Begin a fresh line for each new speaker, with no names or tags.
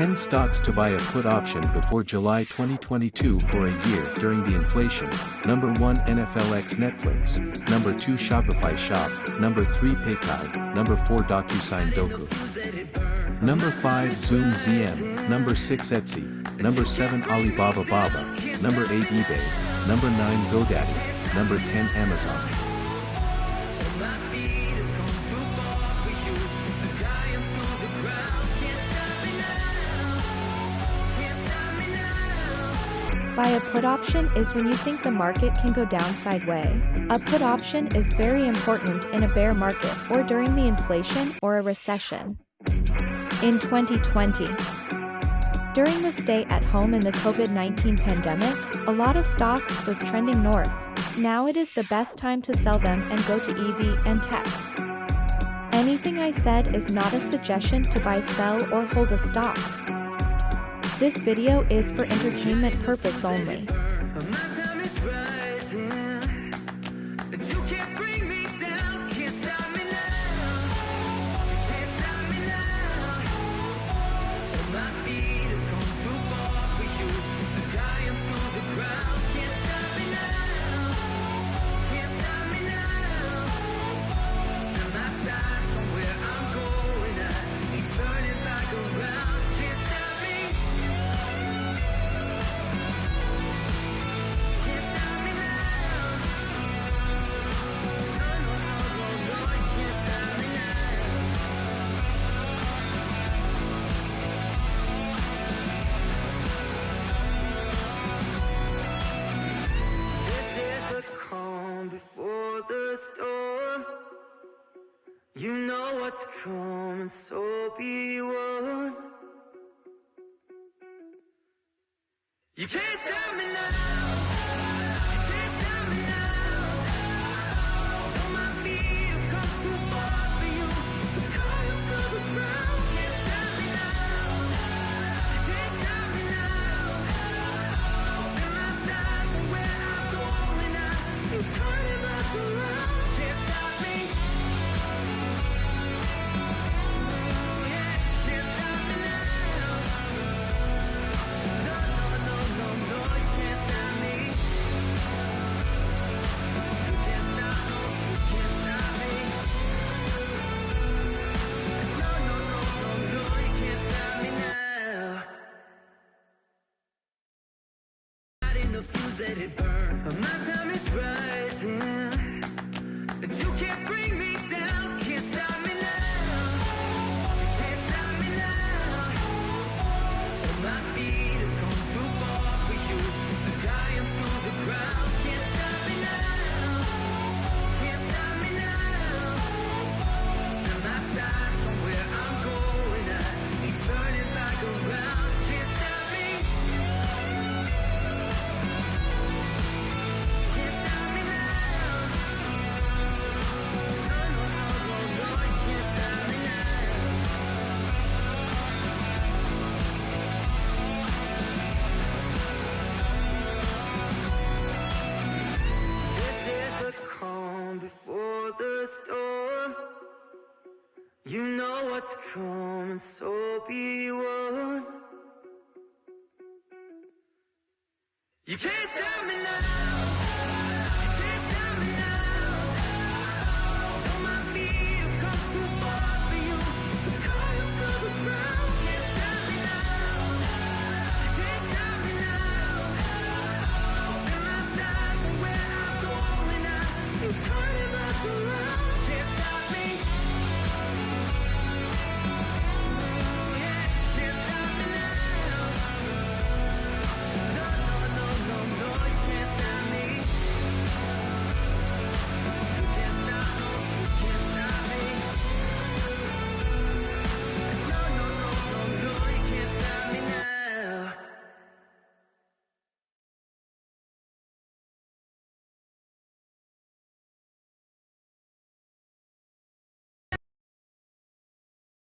10 stocks to buy a put option before July 2022 for a year during the inflation. Number 1 NFLX Netflix, Number 2 Shopify Shop, Number 3 PayPal, Number 4 DocuSign Doku. Number 5 Zoom ZM, Number 6 Etsy, Number 7 Alibaba Baba, Number 8 eBay, Number 9 GoDaddy, Number 10 Amazon.
Buy a put option is when you think the market can go downside way. A put option is very important in a bear market or during the inflation or a recession. In 2020, during the stay at home in the COVID-19 pandemic, a lot of stocks was trending north. Now it is the best time to sell them and go to EV and tech. Anything I said is not a suggestion to buy, sell, or hold a stock. This video is for entertainment purpose only.
Before the storm, you know what's coming, so be warned. You can't stop me now. You can't stop me now. Although my feet have come too far for you to tie them to the ground. Can't stop me now. You can't stop me now. Set my sights on where I'm going now. You turn it back around. Can't stop me. Oh yeah, can't stop me now. No, no, no, no, no, you can't stop me. You can't stop, no, you can't stop me. No, no, no, no, no, you can't stop me now. Lighting the fuse, let it burn. My time is rising, but you can't bring me down. Can't stop me now. You can't stop me now. My feet have come too far for you to tie them to the ground. Can't stop me now. Can't stop me now. Set my sights on where I'm going. I ain't turning back around. Can't stop me. Can't stop me now. No, no, no, no, no, you can't stop me now. This is the calm before the storm. You know what's coming, so be warned. You can't